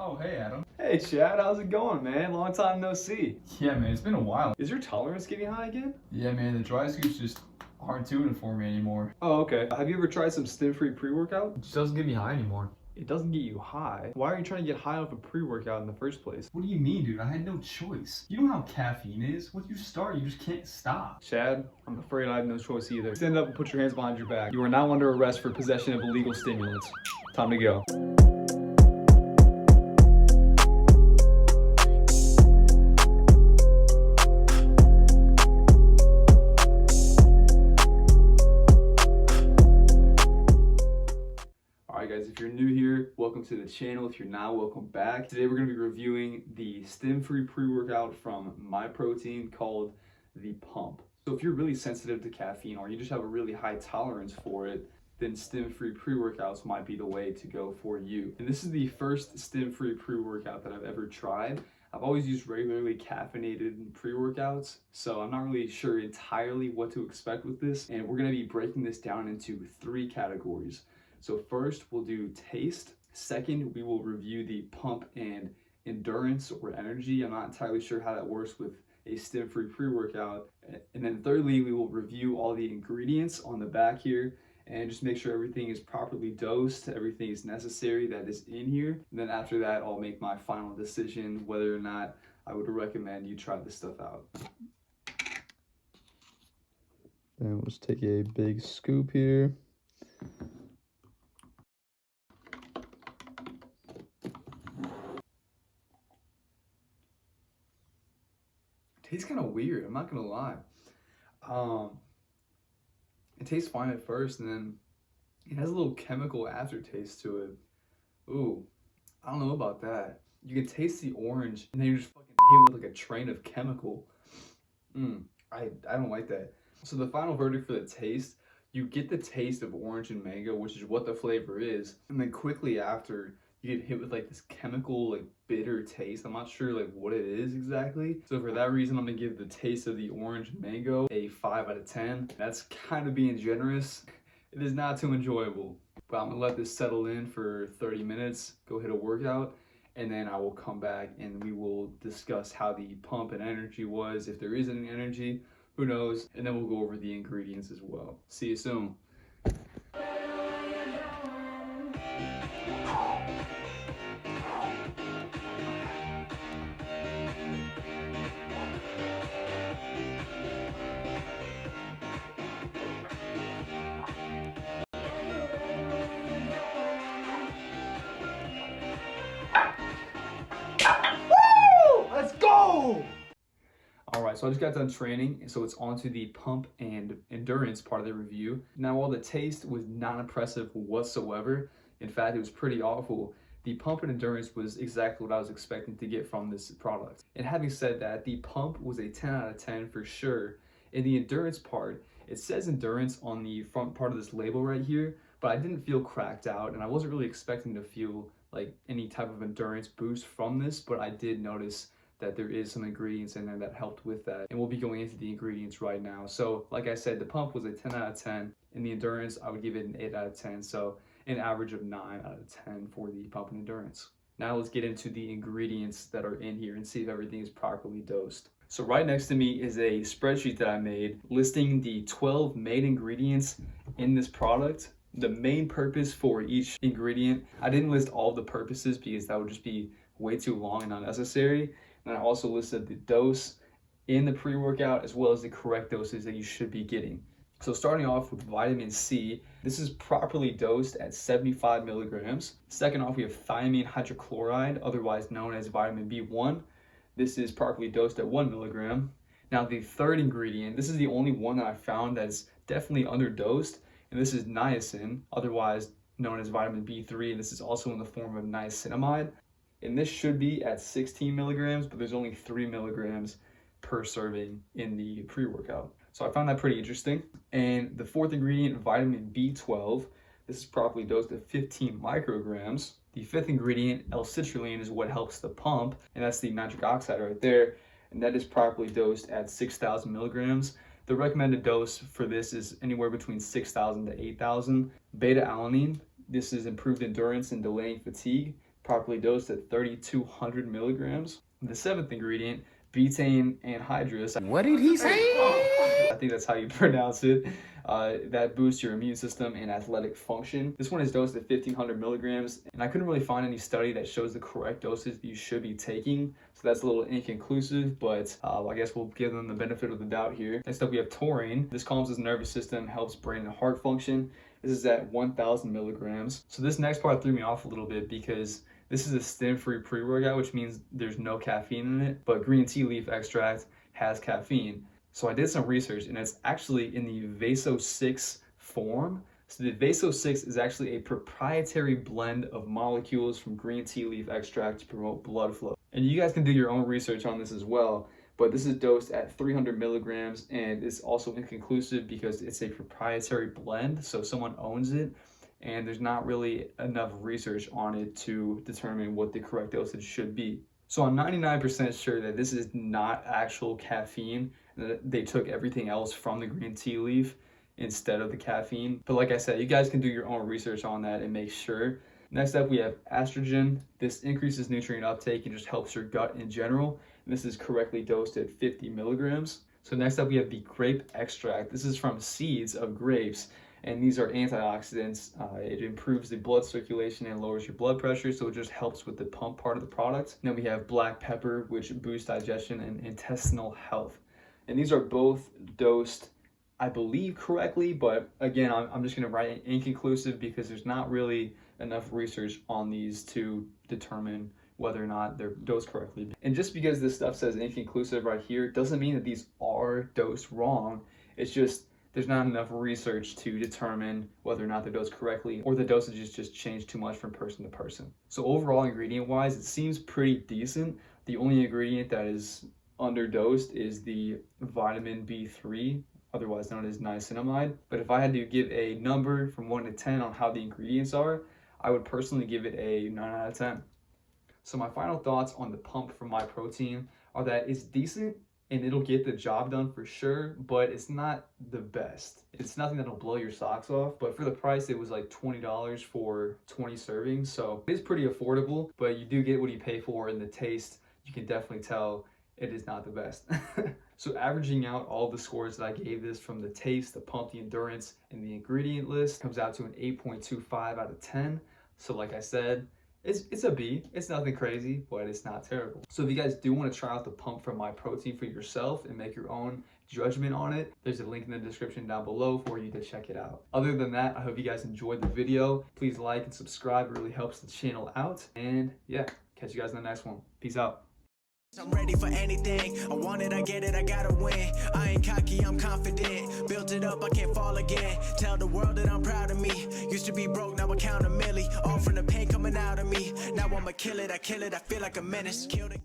Oh, hey, Adam. Hey Chad, how's it going, man? Long time no see. Yeah, man, it's been a while. Is your tolerance getting high again? Yeah, man, the dry scoops just aren't doing it for me anymore. Oh, okay. Have you ever tried some Stim-Free pre-workout? It just doesn't get me high anymore. It doesn't get you high. Why are you trying to get high off a pre-workout in the first place? What do you mean, dude? I had no choice. You know how caffeine is. Once you start, you just can't stop. Chad, I'm afraid I have no choice either. Stand up and put your hands behind your back. You are now under arrest for possession of illegal stimulants. Time to go. Guys, if you're new here, welcome to the channel. If you're not, welcome back. Today we're going to be reviewing the Stim-Free pre-workout from MyProtein called the Pump. So if you're really sensitive to caffeine or you just have a really high tolerance for it, then Stim-Free pre-workouts might be the way to go for you. And this is the first Stim-Free pre-workout that I've ever tried. I've always used regularly caffeinated pre-workouts, so I'm not really sure entirely what to expect with this. And we're going to be breaking this down into 3 categories. So first, we'll do taste. Second, we will review the pump and endurance or energy. I'm not entirely sure how that works with a Stim-Free pre-workout. And then thirdly, we will review all the ingredients on the back here and just make sure everything is properly dosed, everything is necessary that is in here. And then after that, I'll make my final decision whether or not I would recommend you try this stuff out. And we'll just take a big scoop here. Tastes kind of weird, I'm not gonna lie. It tastes fine at first, and then it has a little chemical aftertaste to it. Ooh, I don't know about that. You can taste the orange, and then you're just fucking hit with like a train of chemical. I don't like that. So the final verdict for the taste, you get the taste of orange and mango, which is what the flavor is, and then quickly after, you get hit with like this chemical, like bitter taste. I'm not sure like what it is exactly. So for that reason, I'm gonna give the taste of the orange mango a 5 out of 10. That's kind of being generous. It is not too enjoyable, but I'm gonna let this settle in for 30 minutes, go hit a workout, and then I will come back and we will discuss how the pump and energy was, if there is any energy, who knows, and then we'll go over the ingredients as well. See you soon. Alright, so I just got done training, so it's on to the pump and endurance part of the review. Now, while the taste was not impressive whatsoever, in fact, it was pretty awful, the pump and endurance was exactly what I was expecting to get from this product. And having said that, the pump was a 10 out of 10 for sure. In the endurance part, it says endurance on the front part of this label right here, but I didn't feel cracked out, and I wasn't really expecting to feel like any type of endurance boost from this, but I did notice that there is some ingredients in there that helped with that. And we'll be going into the ingredients right now. So like I said, the pump was a 10 out of 10. In the endurance, I would give it an 8 out of 10. So an average of 9 out of 10 for the pump and endurance. Now let's get into the ingredients that are in here and see if everything is properly dosed. So right next to me is a spreadsheet that I made listing the 12 main ingredients in this product. The main purpose for each ingredient. I didn't list all the purposes because that would just be way too long and unnecessary. And I also listed the dose in the pre-workout as well as the correct doses that you should be getting. So starting off with vitamin C, this is properly dosed at 75 milligrams. Second off, we have thiamine hydrochloride, otherwise known as vitamin B1. This is properly dosed at 1 milligram. Now the third ingredient, this is the only one that I found that's definitely underdosed, and this is niacin, otherwise known as vitamin B3, and this is also in the form of niacinamide. And this should be at 16 milligrams, but there's only 3 milligrams per serving in the pre-workout. So I found that pretty interesting. And the fourth ingredient, vitamin B12, this is properly dosed at 15 micrograms. The fifth ingredient, L-citrulline, is what helps the pump, and that's the nitric oxide right there. And that is properly dosed at 6,000 milligrams. The recommended dose for this is anywhere between 6,000 to 8,000. Beta-alanine, this is improved endurance and delaying fatigue, properly dosed at 3,200 milligrams. The 7th ingredient, betaine anhydrous. What did he say? I think that's how you pronounce it. That boosts your immune system and athletic function. This one is dosed at 1,500 milligrams, and I couldn't really find any study that shows the correct dosage that you should be taking, so that's a little inconclusive, but I guess we'll give them the benefit of the doubt here. Next up, we have taurine. This calms the nervous system, helps brain and heart function. This is at 1,000 milligrams. So this next part threw me off a little bit because this is a Stim-Free pre-workout, which means there's no caffeine in it, but green tea leaf extract has caffeine. So I did some research, and it's actually in the Vaso-6 form. So the Vaso-6 is actually a proprietary blend of molecules from green tea leaf extract to promote blood flow. And you guys can do your own research on this as well, but this is dosed at 300 milligrams, and it's also inconclusive because it's a proprietary blend, so someone owns it, and there's not really enough research on it to determine what the correct dosage should be. So I'm 99% sure that this is not actual caffeine, that they took everything else from the green tea leaf instead of the caffeine. But like I said, you guys can do your own research on that and make sure. Next up, we have estrogen. This increases nutrient uptake and just helps your gut in general. And this is correctly dosed at 50 milligrams. So next up, we have the grape extract. This is from seeds of grapes, and these are antioxidants. It improves the blood circulation and lowers your blood pressure, so it just helps with the pump part of the product. Then we have black pepper, which boosts digestion and intestinal health. And these are both dosed, I believe, correctly, but again, I'm just gonna write inconclusive because there's not really enough research on these to determine whether or not they're dosed correctly. And just because this stuff says inconclusive right here doesn't mean that these are dosed wrong. It's just there's not enough research to determine whether or not they're dosed correctly, or the dosages just change too much from person to person. So overall, ingredient wise, it seems pretty decent. The only ingredient that is underdosed is the vitamin B3, otherwise known as niacinamide. But if I had to give a number from 1 to 10 on how the ingredients are, I would personally give it a 9 out of 10. So my final thoughts on the pump from My Protein are that it's decent and it'll get the job done for sure, but it's not the best. It's nothing that'll blow your socks off, but for the price, it was like $20 for 20 servings. So it's pretty affordable, but you do get what you pay for, and the taste, you can definitely tell it is not the best. So averaging out all the scores that I gave this, from the taste, the pump, the endurance, and the ingredient list, comes out to an 8.25 out of 10. So like I said, it's a B. It's nothing crazy, but it's not terrible. So if you guys do want to try out the pump from My Protein for yourself and make your own judgment on it, there's a link in the description down below for you to check it out. Other than that, I hope you guys enjoyed the video. Please like and subscribe. It really helps the channel out. And yeah, catch you guys in the next one. Peace out. I'm ready for anything. I want it, I get it, I gotta win. I ain't cocky, I'm confident. Built it up, I can't fall again. Tell the world that I'm proud of me. Used to be broke, now I count a milli. All from the pain coming out of me. Now I'ma kill it, I feel like a menace. Kill it.